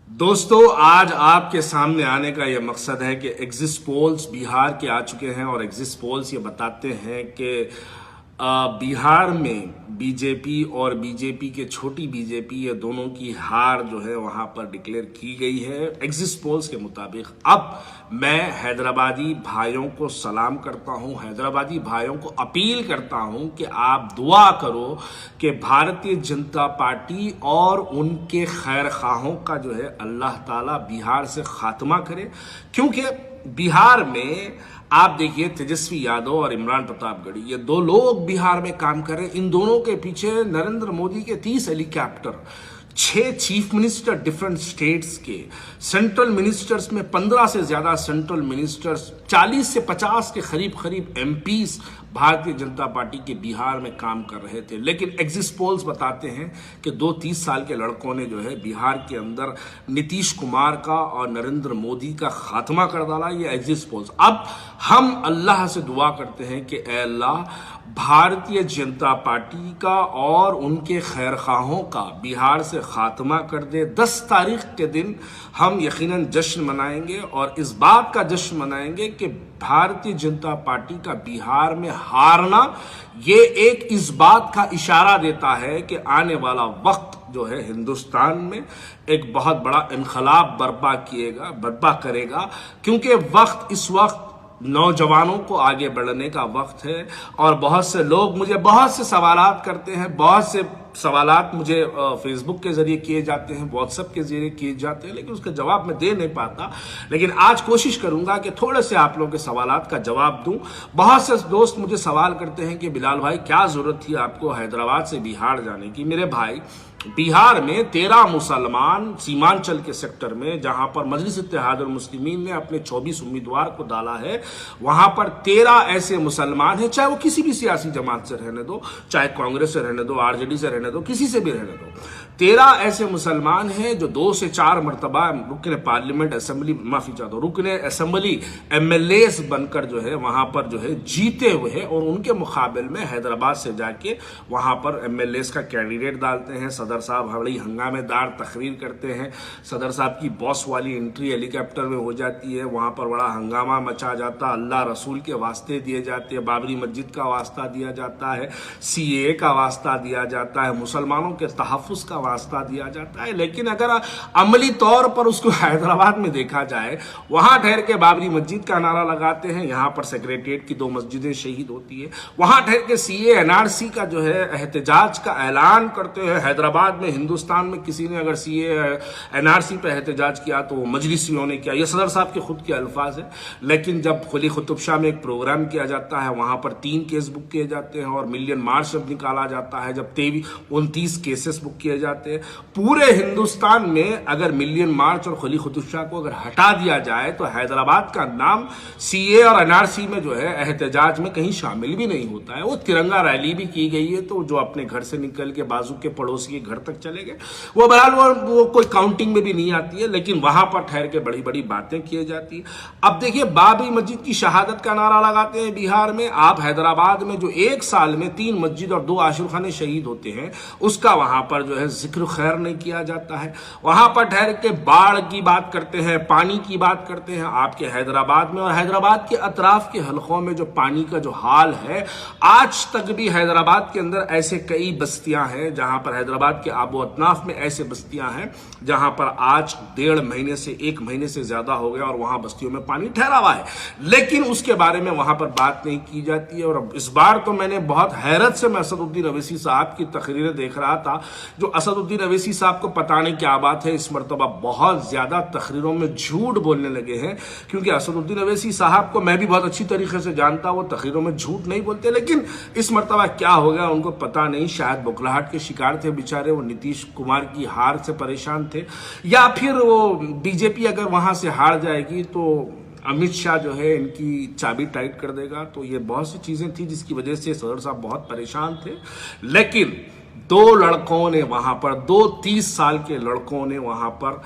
दोस्तों, आज आपके सामने आने का यह मकसद है कि एग्जिट पोल्स बिहार के आ चुके हैं और एग्जिट पोल्स ये बताते हैं कि बिहार में बीजेपी और बीजेपी के छोटी बीजेपी ये दोनों की हार जो है वहां पर डिक्लेयर की गई है एग्जिट पोल्स के मुताबिक। अब मैं हैदराबादी भाइयों को सलाम करता हूं, हैदराबादी भाइयों को अपील करता हूं कि आप दुआ करो कि भारतीय जनता पार्टी और उनके खैर खाहों का जो है अल्लाह ताला बिहार से खात्मा करे। क्योंकि बिहार में आप देखिए, तेजस्वी यादव और इमरान प्रतापगढ़ी ये दो लोग बिहार में काम कर रहे हैं। इन दोनों के पीछे नरेंद्र मोदी के 30 helicopter, 6 chief minister different states के, सेंट्रल मिनिस्टर्स में 15 से ज्यादा सेंट्रल मिनिस्टर्स, 40 से 50 के करीब एमपीज भारतीय जनता पार्टी के बिहार में काम कर रहे थे। लेकिन एग्जिट पोल्स बताते हैं कि 2-30 साल के लड़कों ने जो है बिहार के अंदर नीतीश कुमार का और नरेंद्र मोदी का खात्मा कर डाला। ये एग्जिट पोल्स। अब हम अल्लाह से दुआ करते हैं कि ऐ अल्लाह, भारतीय जनता पार्टी का और उनके खैर खाहों का बिहार से खात्मा कर दे। 10 तारीख के दिन हम यकीनन जश्न मनाएंगे और इस बात का जश्न मनाएंगे कि भारतीय जनता पार्टी का बिहार में हारना ये एक इस बात का इशारा देता है कि आने वाला वक्त जो है हिंदुस्तान में एक बहुत बड़ा इनकलाब बर्पा करेगा। क्योंकि इस वक्त नौजवानों को आगे बढ़ने का वक्त है। और बहुत से लोग मुझे बहुत से सवालात करते हैं, बहुत से सवालात मुझे फेसबुक के जरिए किए जाते हैं, व्हाट्सएप के जरिए किए जाते हैं, लेकिन उसका जवाब मैं दे नहीं पाता। लेकिन आज कोशिश करूंगा कि थोड़े से आप लोगों के सवालात का जवाब दूं। बहुत से दोस्त मुझे सवाल करते हैं कि बिलाल भाई, क्या जरूरत थी आपको हैदराबाद से बिहार जाने की। मेरे भाई, बिहार में 13 मुसलमान सीमांचल के सेक्टर में, जहां पर मजलिस इत्तेहादुल मुस्लिमीन ने अपने 24 उम्मीदवार को डाला है, वहां पर 13 ऐसे मुसलमान हैं, चाहे वो किसी भी सियासी जमात से रहने दो, चाहे कांग्रेस से रहने दो, आरजेडी से रहने दो, किसी से भी रहने दो। 13 ऐसे मुसलमान हैं जो 2 से 4 मरतबा रुकने पार्लियामेंट असेंबली, माफी चाहता हूं, रुकने असेंबली एमएलएस बनकर जो है वहां पर जो है जीते हुए हैं। और उनके मुकाबले में हैदराबाद से जाके वहां पर एमएलएस का कैंडिडेट डालते हैं। सदर साहब बड़ी हंगामेदार तकरीर करते हैं। सदर साहब की बॉस वाली एंट्री हेलीकॉप्टर में हो जाती है, वहां पर बड़ा हंगामा मचा जाता, अल्लाह रसूल के वास्ते दिए जाते हैं, बाबरी मस्जिद का वास्ता दिया जाता है, सीएए का वास्ता दिया जाता है, मुसलमानों के तहफ़्फ़ुज़ का वास्ता दिया जाता है। लेकिन अगर अमली तौर पर उसको हैदराबाद में देखा जाए, वहां ठहर के बाबरी मस्जिद का नारा लगाते हैं, यहां पर सेक्रेटेरिएट की 2 मस्जिदें शहीद होती है, वहां ठहर के सीए एनआरसी का जो है एहतजाज का ऐलान करते हैं। हैदराबाद में, हिंदुस्तान में किसी ने अगर सीए एनआरसी पर एहतजाज किया तो वो मजलिसियों ने किया। ये सदर साहब के खुद के अल्फाज है। लेकिन जब खुली कुतुब शाह में एक प्रोग्राम किया जाता है, वहां पर 3 केस बुक किए जाते हैं और मिलियन मार्च जब निकाला जाता है, जब 29 केसेस बुक किए जाते हैं। पूरे हिंदुस्तान में अगर मिलियन मार्च और खुली कुतुब शाह को अगर हटा दिया जाए तो हैदराबाद का नाम सीए और एनआरसी में जो है एहतजाज में कहीं शामिल भी नहीं होता है। वो तिरंगा रैली भी की गई है, तो जो अपने घर से निकल के बाजू के पड़ोसी के घर तक चले गए, वो बहरहाल वो कोई काउंटिंग में भी नहीं आती है। लेकिन वहां पर ठहर के बड़ी बड़ी बातें की जाती है। अब देखिए, बाबरी मस्जिद की शहादत का नारा लगाते हैं बिहार में। आप हैदराबाद में जो 1 साल में 3 मस्जिद और 2 आशिरखाने शहीद होते हैं, उसका वहां पर जो है जिक्र खैर नहीं किया जाता है। वहां पर ठहर के बाढ़ की बात करते हैं, पानी की बात करते हैं। आपके हैदराबाद में और हैदराबाद के अतराफ के हलकों में जो पानी का जो हाल है, आज तक भी हैदराबाद के अंदर ऐसे कई बस्तियां हैं जहां पर हैदराबाद के आबो अतनाफ में ऐसे बस्तियां हैं जहां पर आज 1.5 महीने से 1 महीने से ज्यादा हो गया और वहां बस्तियों में पानी ठहरा हुआ है। लेकिन उसके बारे में वहां पर बात नहीं की जाती है। और इस बार तो मैंने बहुत हैरत से मैं असदुद्दीन अवैसी साहब की तकरीरें देख रहा था। जो असदुद्दीन अवैसी साहब को पता नहीं क्या बात है, इस मरतबा बहुत ज्यादा तकरीरों में झूठ बोलने लगे हैं। क्योंकि असदुद्दीन अवैसी साहब को मैं भी बहुत अच्छी तरीके से जानता, वो तकरीरों में झूठ नहीं बोलते। लेकिन इस मरतबा क्या हो गया उनको पता नहीं, शायद बुखलाहट के शिकार थे बेचारे, वो नीतीश कुमार की हार से परेशान थे, या फिर वो बीजेपी अगर वहां से हार जाएगी तो अमित शाह जो है इनकी चाबी टाइट कर देगा। तो ये बहुत सी चीजें थी जिसकी वजह से सदर साहब बहुत परेशान थे। लेकिन 2 लड़कों ने वहां पर, 2 30 साल के लड़कों ने वहां पर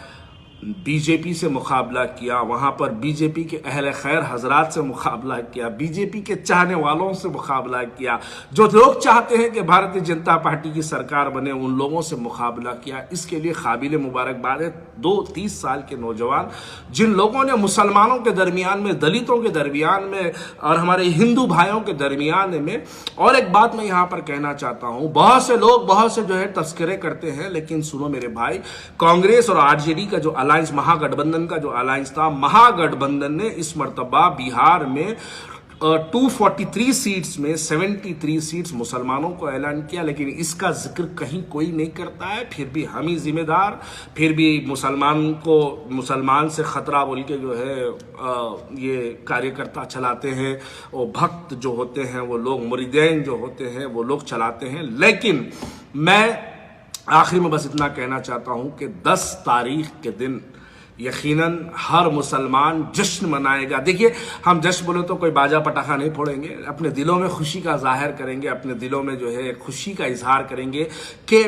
बीजेपी से मुकाबला किया, वहां पर बीजेपी के अहले खैर हजरात से मुकाबला किया, बीजेपी के चाहने वालों से मुकाबला किया, जो लोग चाहते हैं कि भारतीय जनता पार्टी की सरकार बने उन लोगों से मुकाबला किया। इसके लिए काबिल मुबारकबाद है 2-30 साल के नौजवान जिन लोगों ने मुसलमानों के दरमियान में, दलितों के दरमियान में और हमारे हिंदू भाइयों के दरमियान में। और एक बात मैं यहां पर कहना चाहता हूं, बहुत से लोग बहुत से जो है तस्करे करते हैं, लेकिन सुनो मेरे भाई, कांग्रेस और आरजेडी का जो अलायंस, महागठबंधन का जो अलायंस था, महागठबंधन ने इस मर्तबा बिहार में 243 सीट्स में 73 सीट्स मुसलमानों को ऐलान किया, लेकिन इसका जिक्र कहीं कोई नहीं करता है। फिर भी हम ही जिम्मेदार, फिर भी मुसलमान से खतरा बोल के जो है ये कार्यकर्ता चलाते हैं, और भक्त जो होते हैं वो लोग, मुरीदैन जो होते हैं वो लोग चलाते हैं। लेकिन मैं आखिर में बस इतना कहना चाहता हूं कि 10 तारीख के दिन यकीनन हर मुसलमान जश्न मनाएगा। देखिए, हम जश्न बोले तो कोई बाजा पटाखा नहीं फोड़ेंगे, अपने दिलों में खुशी का जाहिर करेंगे, अपने दिलों में जो है खुशी का इजहार करेंगे कि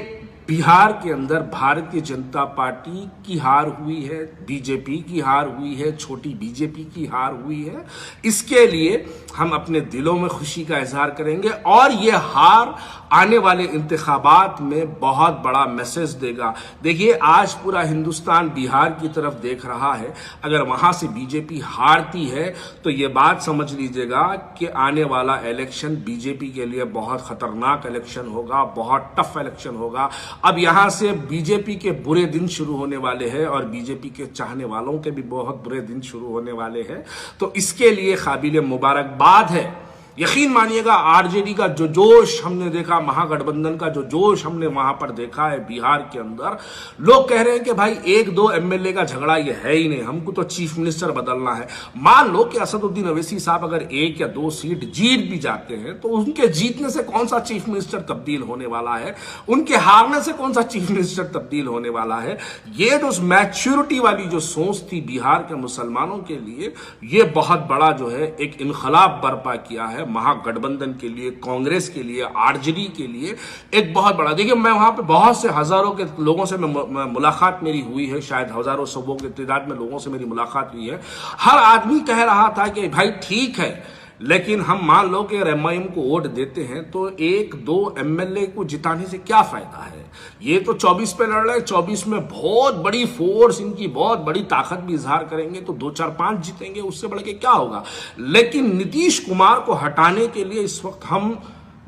बिहार के अंदर भारतीय जनता पार्टी की हार हुई है, बीजेपी की हार हुई है, छोटी बीजेपी की हार हुई है। इसके लिए हम अपने दिलों में खुशी का इजहार करेंगे, और ये हार आने वाले इंतखाबात में बहुत बड़ा मैसेज देगा। देखिए, आज पूरा हिंदुस्तान बिहार की तरफ देख रहा है। अगर वहां से बीजेपी हारती है तो ये बात समझ लीजिएगा कि आने वाला इलेक्शन बीजेपी के लिए बहुत खतरनाक इलेक्शन होगा, बहुत टफ इलेक्शन होगा। अब यहां से बीजेपी के बुरे दिन शुरू होने वाले हैं, और बीजेपी के चाहने वालों के भी बहुत बुरे दिन शुरू होने वाले हैं। तो इसके लिए काबिल मुबारकबाद है। यकीन मानिएगा, आरजेडी का जो जोश हमने देखा, महागठबंधन का जो जोश हमने वहां पर देखा है बिहार के अंदर, लोग कह रहे हैं कि भाई 1-2 एमएलए का झगड़ा ये है ही नहीं, हमको तो चीफ मिनिस्टर बदलना है। मान लो कि असदुद्दीन ओवैसी साहब अगर 1 या 2 सीट जीत भी जाते हैं, तो उनके जीतने से कौन सा चीफ मिनिस्टर तब्दील होने वाला है, उनके हारने से कौन सा चीफ मिनिस्टर तब्दील होने वाला है। ये जो मैच्योरिटी वाली जो सोच थी बिहार के मुसलमानों के लिए, ये बहुत बड़ा जो है एक इनकलाब बर्पा किया है महागठबंधन के लिए, कांग्रेस के लिए, आरजेडी के लिए एक बहुत बड़ा। देखिए, मैं वहां पे बहुत से हजारों के लोगों से मुलाकात मेरी हुई है, शायद हजारों सौों की तादाद में लोगों से मेरी मुलाकात हुई है। हर आदमी कह रहा था कि भाई ठीक है, लेकिन हम मान लो कि एमआईएम को वोट देते हैं तो 1-2 एमएलए को जिताने से क्या फायदा है। ये तो 24 पे लड़ रहे हैं, 24 में बहुत बड़ी फोर्स, इनकी बहुत बड़ी ताकत भी इजहार करेंगे तो 2-4-5 जीतेंगे, उससे बढ़ के क्या होगा। लेकिन नीतीश कुमार को हटाने के लिए इस वक्त हम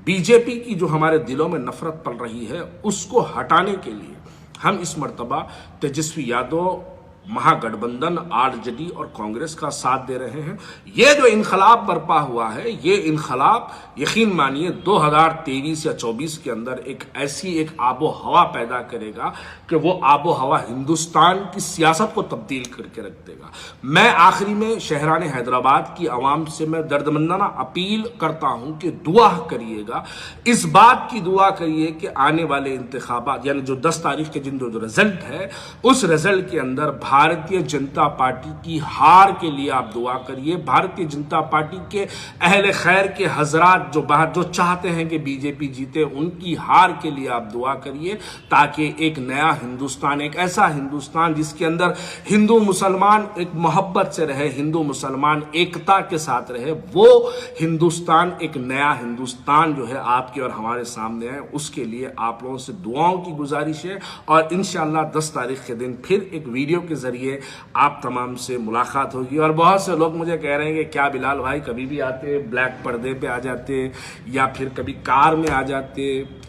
बीजेपी की जो हमारे दिलों में नफरत पल रही है उसको हटाने के लिए हम इस मर्तबा तेजस्वी यादव, महागठबंधन, आरजेडी और कांग्रेस का साथ दे रहे हैं। ये जो इनकलाब बर्पा हुआ है, ये इनकलाब यकीन मानिए 2023 या 24 के अंदर एक ऐसी एक आबो हवा पैदा करेगा कि वो आबो हवा हिंदुस्तान की सियासत को तब्दील करके रख देगा। मैं आखिरी में शहरान हैदराबाद की आवाम से मैं दर्दमंदाना अपील करता हूं कि दुआ करिएगा, इस बात की दुआ करिए कि आने वाले इंतखाबात यानी जो 10 तारीख के दिन जो रिजल्ट है, उस रिजल्ट के अंदर भारतीय जनता पार्टी की हार के लिए आप दुआ करिए। भारतीय जनता पार्टी के अहले खैर के हजरात जो चाहते हैं कि बीजेपी जीते, उनकी हार के लिए आप दुआ करिए, ताकि एक नया हिंदुस्तान, एक ऐसा हिंदुस्तान जिसके अंदर हिंदू मुसलमान एक मोहब्बत से रहे, हिंदू मुसलमान एकता के साथ रहे, वो हिंदुस्तान, एक नया हिंदुस्तान जो है आपके और हमारे सामने है। उसके लिए आप लोगों से दुआओं की गुजारिश है, और इंशाअल्लाह 10 तारीख के दिन फिर एक वीडियो के जरिए आप तमाम से मुलाकात होगी। और बहुत से लोग मुझे कह रहे हैं कि क्या बिलाल भाई कभी भी आते, ब्लैक पर्दे पे आ जाते, या फिर कभी कार में आ जाते।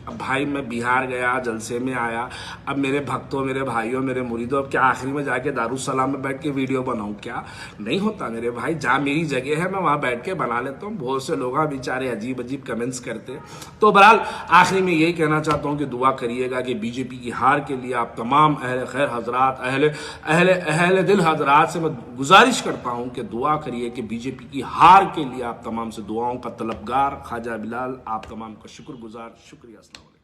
अब भाई मैं बिहार गया, जलसे में आया, अब मेरे भक्तों, मेरे भाइयों, मेरे मुरीदों, अब क्या आखिरी में जाके दारुसलाम में बैठ के वीडियो बनाऊं? क्या नहीं होता मेरे भाई, जहां मेरी जगह है मैं वहां बैठ के बना लेता हूं। बहुत से लोग बेचारे अजीब अजीब कमेंट्स करते। तो बहरहाल आखिरी में यही कहना चाहता हूं कि दुआ करिएगा कि बीजेपी की हार के लिए आप तमाम अहले खैर हजरात, अहले दिल हजरात से मैं गुजारिश करता हूं कि दुआ करिए कि बीजेपी की हार के लिए आप तमाम से दुआओं का तलबगार ख्वाजा बिलाल आप तमाम का शुक्रगुजार। शुक्रिया। अस्सलाम।